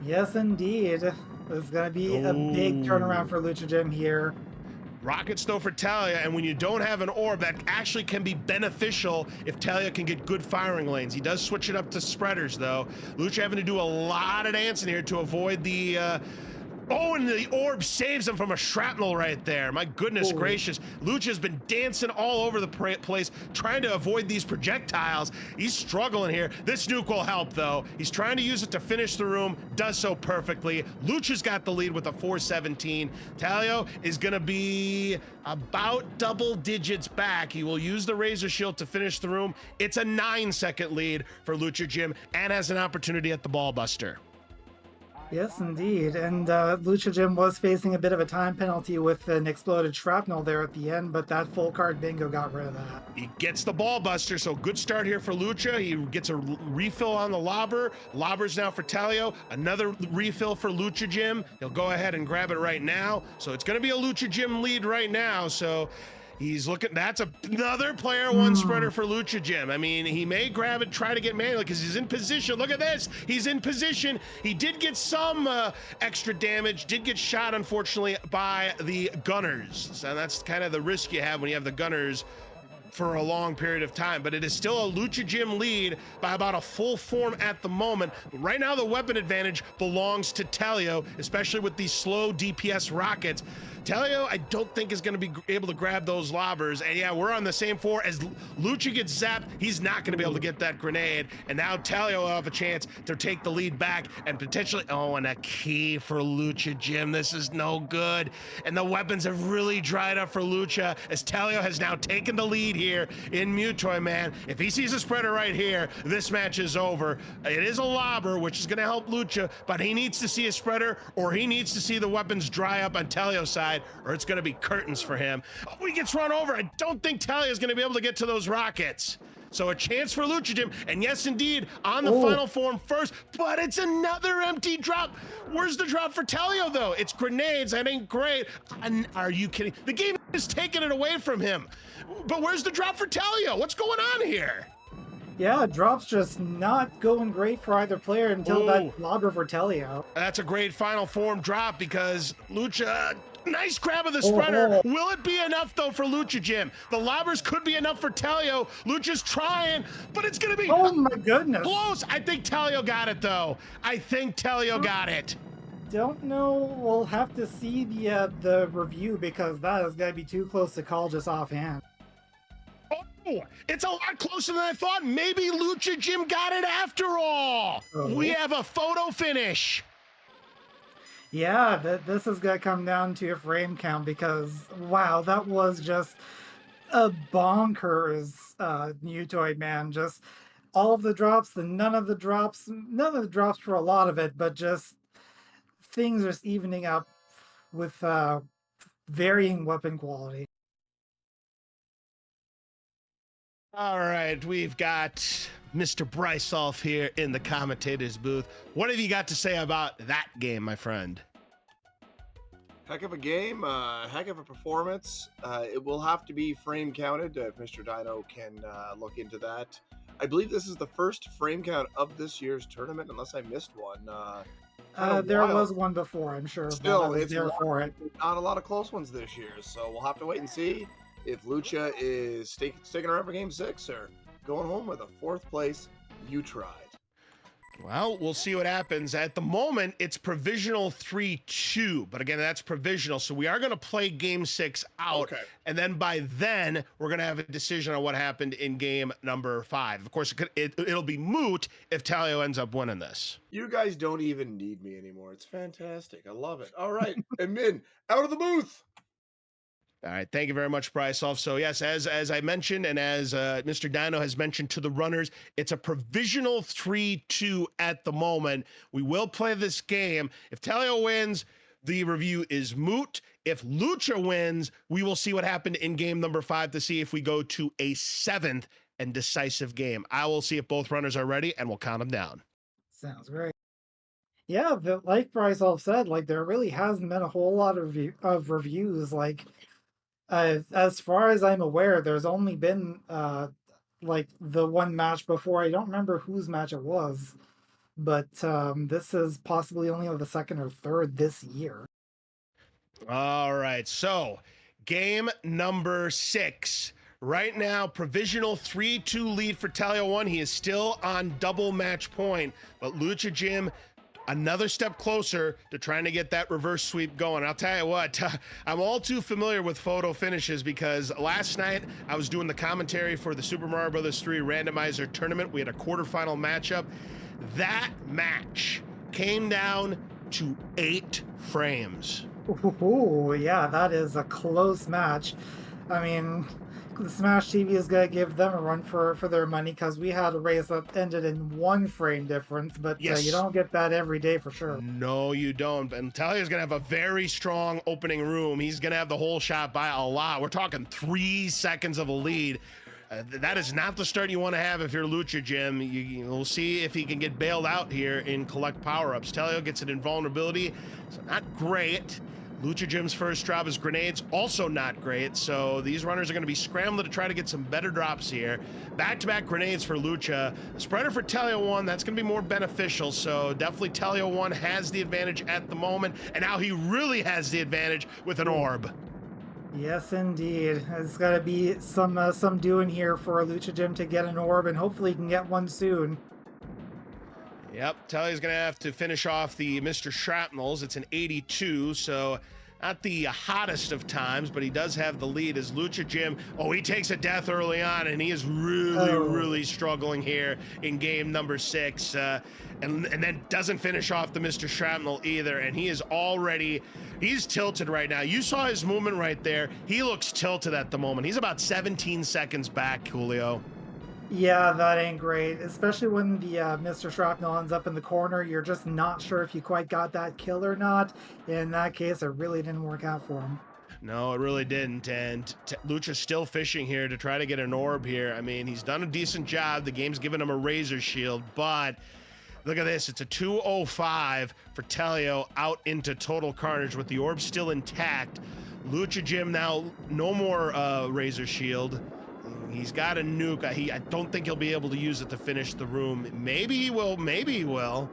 Yes, indeed. There's going to be a big turnaround for Lucha Jim here. Rockets though for Talia, and when you don't have an orb, that actually can be beneficial if Talia can get good firing lanes. He does switch it up to spreaders though. Lucha having to do a lot of dancing here to avoid the Oh, and the orb saves him from a shrapnel right there. My goodness Oh, gracious. Lucha's been dancing all over the place, trying to avoid these projectiles. He's struggling here. This nuke will help, though. He's trying to use it to finish the room, does so perfectly. Lucha's got the lead with a 417. Talio is going to be about double digits back. He will use the Razor Shield to finish the room. It's a 9-second lead for Lucha Jim and has an opportunity at the ball buster. yes, indeed. And Lucha Jim was facing a bit of a time penalty with an exploded shrapnel there at the end, but that full card bingo got rid of that. He gets the ball buster, so good start here for Lucha. He gets a refill on the lobber. Lobber's now for Talio. Another refill for Lucha Jim. He'll go ahead and grab it right now. So it's going to be a Lucha Jim lead right now. So he's looking, that's another player one spreader for Lucha Jim. I mean, he may grab it, try to get manual because he's in position. Look at this. He's in position. He did get some extra damage, did get shot, unfortunately, by the Gunners. So that's kind of the risk you have when you have the Gunners for a long period of time, but it is still a Lucha Jim lead by about a full form at the moment. But right now, the weapon advantage belongs to Talio, especially with these slow DPS rockets. Talio, I don't think is going to be able to grab those lobbers. And yeah, we're on the same floor. As Lucha gets zapped, he's not going to be able to get that grenade. And now Talio will have a chance to take the lead back and potentially, oh, and a key for Lucha Jim. This is no good. And the weapons have really dried up for Lucha as Talio has now taken the lead here in Mutoy, man. If he sees a spreader right here, this match is over. It is a lobber, which is going to help Lucha, but he needs to see a spreader or he needs to see the weapons dry up on Talio's side, or it's going to be curtains for him. Oh, he gets run over. I don't think Talio is going to be able to get to those rockets. So a chance for Lucha Jim, and yes, indeed, on the final form first, but it's another empty drop. Where's the drop for Talio, though? It's grenades. That ain't great. And are you kidding? The game is taking it away from him. But where's the drop for Talio? What's going on here? Yeah, drop's just not going great for either player until that lobber for Talio. That's a great final form drop because Lucha, nice grab of the spreader. Will it be enough, though, for Lucha Jim? The lobbers could be enough for Talio. Lucha's trying, but it's going to be oh my goodness. Close. I think Talio got it, though. I think Talio got it. Don't know. We'll have to see the review because that is going to be too close to call just offhand. Oh, it's a lot closer than I thought. Maybe Lucha Jim got it after all. We have a photo finish. Yeah, this is going to come down to a frame count because, wow, that was just a bonkers Mutoid, man. Just all of the drops, none of the drops for a lot of it, but just things just evening up with varying weapon quality. All right, we've got Mr. Brysolf here in the commentator's booth. What have you got to say about that game, my friend? Heck of a game, heck of a performance. It will have to be frame counted if Mr. Dino can look into that. I believe this is the first frame count of this year's tournament, unless I missed one. There was one before, I'm sure. Still, it's there for it. Not a lot of close ones this year, so we'll have to wait and see if Lucha is sticking around for Game 6 or going home with a 4th place. You tried. Well, we'll see what happens. At the moment, it's provisional 3-2, but again, that's provisional. So we are going to play Game 6 out, and then by then, we're going to have a decision on what happened in Game number 5. Of course, it'll be moot if Talio ends up winning this. You guys don't even need me anymore. It's fantastic. I love it. All right, and Min, out of the booth. All right, thank you very much, Brysolf. So yes, as I mentioned, and as Mr. Dino has mentioned to the runners, it's a provisional 3-2 at the moment. We will play this game. If Talio wins, the review is moot. If Lucha wins, we will see what happened in game number 5 to see if we go to a 7th and decisive game. I will see if both runners are ready, and we'll count them down. Sounds great. Yeah, but like Brysolf said, like there really hasn't been a whole lot of reviews. Like, as far as I'm aware, there's only been like the one match before. I don't remember whose match it was, but this is possibly only the 2nd or 3rd this year. All right, so game number 6. Right now, provisional 3-2 lead for Tele01. He is still on double match point, but Lucha Jim another step closer to trying to get that reverse sweep going. I'll tell you what, I'm all too familiar with photo finishes because last night I was doing the commentary for the Super Mario Bros. 3 randomizer tournament. We had a quarterfinal matchup. That match came down to 8 frames. Ooh, yeah, that is a close match. I mean, the Smash TV is going to give them a run for their money because we had a race that ended in 1 frame difference, but you Yes. don't get that every day for sure. No, you don't. And Talia's going to have a very strong opening room. He's going to have the whole shot by a lot. We're talking 3 seconds of a lead. That is not the start you want to have if you're Lucha, Jim. We'll see if he can get bailed out here in collect power-ups. Telio gets an invulnerability. So not great. Lucha Jim's first drop is grenades, also not great. So these runners are going to be scrambling to try to get some better drops here. Back-to-back grenades for Lucha. A spreader for Tele01, that's going to be more beneficial. So definitely Tele01 has the advantage at the moment. And now he really has the advantage with an orb. Yes, indeed. It's got to be some doing here for Lucha Jim to get an orb, and hopefully he can get one soon. Yep, Telly's going to have to finish off the Mr. Shrapnels. It's an 82, so not the hottest of times, but he does have the lead as Lucha Jim. Oh, he takes a death early on, and he is really struggling here in game number 6. And then doesn't finish off the Mr. Shrapnel either, and he is already, he's tilted right now. You saw his movement right there. He looks tilted at the moment. He's about 17 seconds back, Julio. Yeah, that ain't great, especially when the Mr. Shrapnel ends up in the corner. You're just not sure if you quite got that kill or not. In that case, it really didn't work out for him. No, it really didn't. And Lucha's still fishing here to try to get an orb here. I mean, he's done a decent job. The game's given him a razor shield, but look at this. It's a 205 for Telio out into total carnage with the orb still intact. Lucha Jim now no more razor shield. He's got a nuke. I don't think he'll be able to use it to finish the room. Maybe he will. Maybe he will.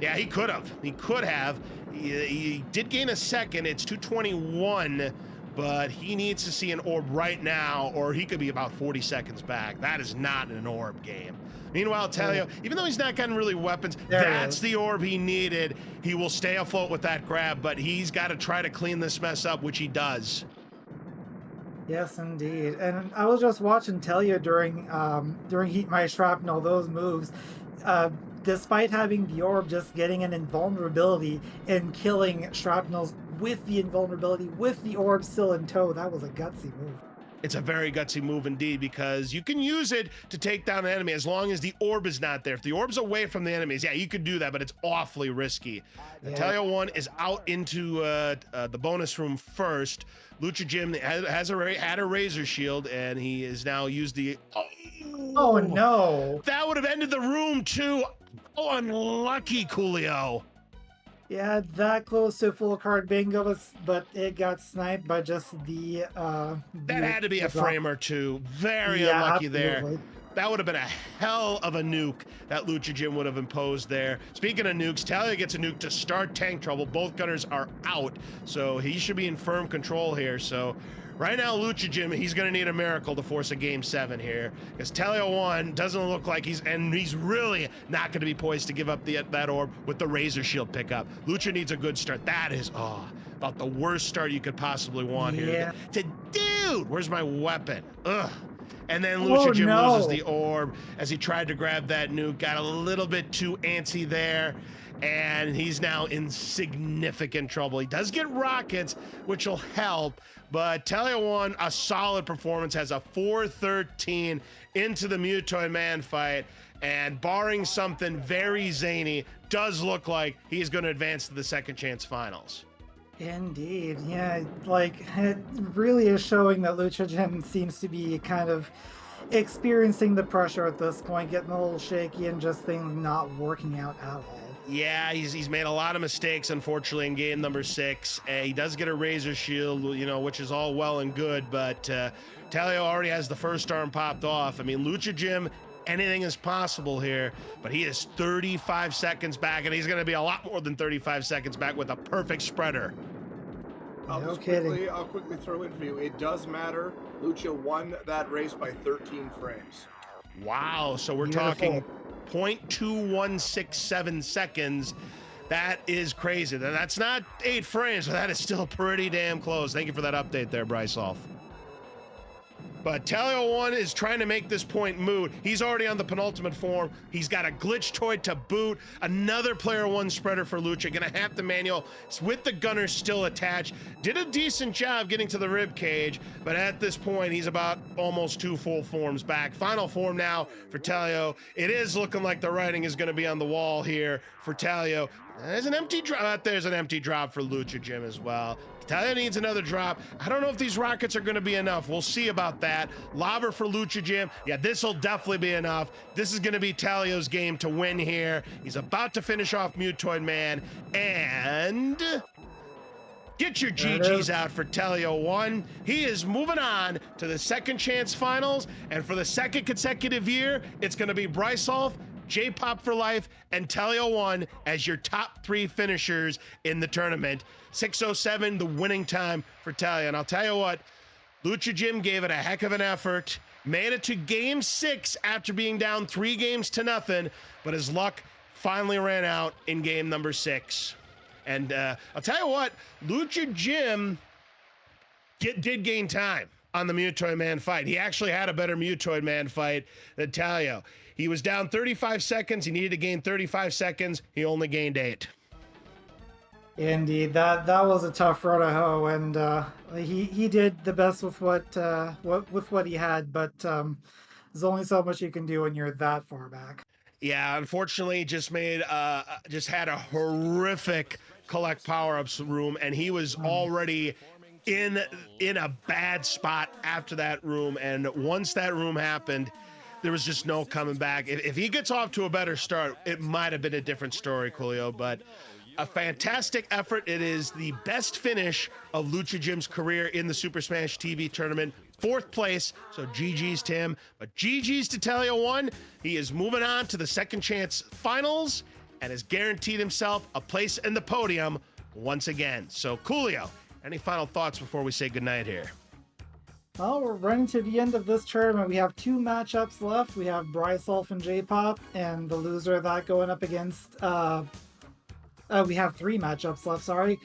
Yeah, he could have. He could have. He did gain a second. It's 221, but he needs to see an orb right now, or he could be about 40 seconds back. That is not an orb game. Meanwhile, Telio, even though he's not gotten really weapons, that's the orb he needed. He will stay afloat with that grab, but he's got to try to clean this mess up, which he does. Yes, indeed. And I was just watching Telio during Heat My Shrapnel, those moves. Despite having the orb, just getting an invulnerability and killing shrapnels with the invulnerability, with the orb still in tow, that was a gutsy move. It's a very gutsy move indeed, because you can use it to take down an enemy as long as the orb is not there. If the orb's away from the enemies, yeah, you could do that, but it's awfully risky. Yeah. Tele01 is out into the bonus room first. Lucha Jim had a razor shield, and he has now used the... Oh no! That would have ended the room too. Oh, unlucky, Coolio. Yeah, that close to full card bingo, but it got sniped by just the... that had to be a frame or two. Very unlucky absolutely. there. That would have been a hell of a nuke that Lucha Jim would have imposed there. Speaking of nukes, Talia gets a nuke to start tank trouble. Both gunners are out, so he should be in firm control here. So right now, Lucha Jim, he's going to need a miracle to force a game 7 here, because Tele01 doesn't look like he's really not going to be poised to give up that orb with the razor shield pickup. Lucha needs a good start. That is, about the worst start you could possibly want here. Dude, where's my weapon? Ugh. And then Lucha Jim loses the orb as he tried to grab that nuke, got a little bit too antsy there, and he's now in significant trouble. He does get rockets, which will help, but Tele01, a solid performance, has a 413 into the Mutoid Man fight, and barring something very zany, does look like he's going to advance to the second chance finals. Indeed, yeah, like it really is showing that Lucha Jim seems to be kind of experiencing the pressure at this point, getting a little shaky and just things not working out at all. Yeah, he's made a lot of mistakes, unfortunately, in game number 6. He does get a razor shield, which is all well and good, but Talio already has the first arm popped off. I mean, Lucha Jim, anything is possible here, but he is 35 seconds back, and he's going to be a lot more than 35 seconds back with a perfect spreader. I'll quickly throw in for you. It does matter. Lucha won that race by 13 frames. Wow, so we're talking 0.2167 seconds. That is crazy. That's not 8 frames, but that is still pretty damn close. Thank you for that update there, Bryce Olf. But Tele01 is trying to make this point moot. He's already on the penultimate form. He's got a glitch toy to boot. Another player 1 spreader for Lucha. Gonna have the manual with the gunner still attached. Did a decent job getting to the rib cage, but at this point, he's about almost 2 full forms back. Final form now for Telio. It is looking like the writing is gonna be on the wall here for Telio. There's an empty drop. There's an empty drop for Lucha Jim as well. Talia needs another drop. I don't know if these rockets are going to be enough. We'll see about that. Lobber for Lucha Jim. Yeah, this will definitely be enough. This is going to be Talio's game to win here. He's about to finish off Mutoid Man. And get your GGs out for Tele01. He is moving on to the second chance finals. And for the second consecutive year, it's going to be Bryce Olf, J-Pop for life, and Tele01 as your top 3 finishers in the tournament. 6:07, the winning time for Talia. And I'll tell you what, Lucha Jim gave it a heck of an effort, made it to game 6 after being down 3 games to nothing, but his luck finally ran out in game number 6. And I'll tell you what, Lucha Jim did gain time on the Mutoid Man fight. He actually had a better Mutoid Man fight than Talio. He was down 35 seconds. He needed to gain 35 seconds. He only gained 8. Indeed, that was a tough road to hoe, and he did the best with what he had, but there's only so much you can do when you're that far back. Yeah, unfortunately, just had a horrific collect power-ups room, and he was already in a bad spot after that room. And once that room happened, there was just no coming back. If he gets off to a better start, it might have been a different story, Coolio, but a fantastic effort. It is the best finish of Lucha Jim's career in the Super Smash TV tournament. 4th place, so GG's to him. But GG's to Tele01. He is moving on to the second chance finals and has guaranteed himself a place in the podium once again. So, Coolio, any final thoughts before we say goodnight here? Well, we're running to the end of this tournament. We have 2 matchups left. We have Bryce Olf and J-Pop, and the loser of that going up against... we have 3 matchups left, sorry.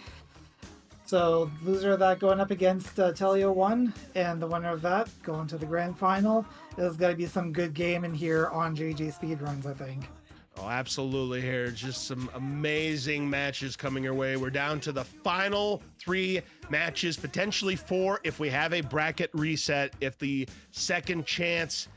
So, loser of that going up against Tele01, and the winner of that going to the grand final. There's got to be some good game in here on JG Speedruns, I think. Oh, absolutely here. Just some amazing matches coming your way. We're down to the final 3 matches, potentially 4 if we have a bracket reset, if the second chance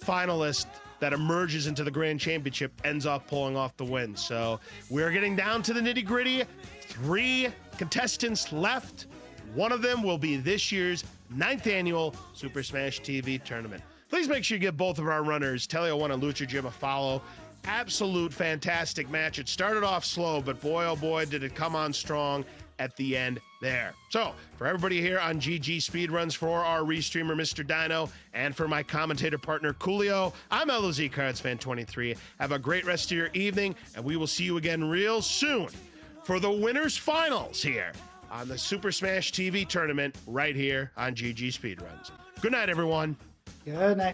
finalist that emerges into the grand championship ends up pulling off the win. So we're getting down to the nitty gritty. 3 contestants left. One of them will be this year's 9th annual Super Smash TV tournament. Please make sure you give both of our runners, Tele01 and Lucha Jim, a follow. Absolute fantastic match. It started off slow, but boy, oh boy, did it come on strong at the end there. So, for everybody here on GG Speedruns, for our restreamer, Mr. Dino, and for my commentator partner, Coolio, I'm LOZ Cards Fan 23. Have a great rest of your evening, and we will see you again real soon for the winners finals here on the Super Smash TV tournament right here on GG Speedruns. Good night, everyone. Good night.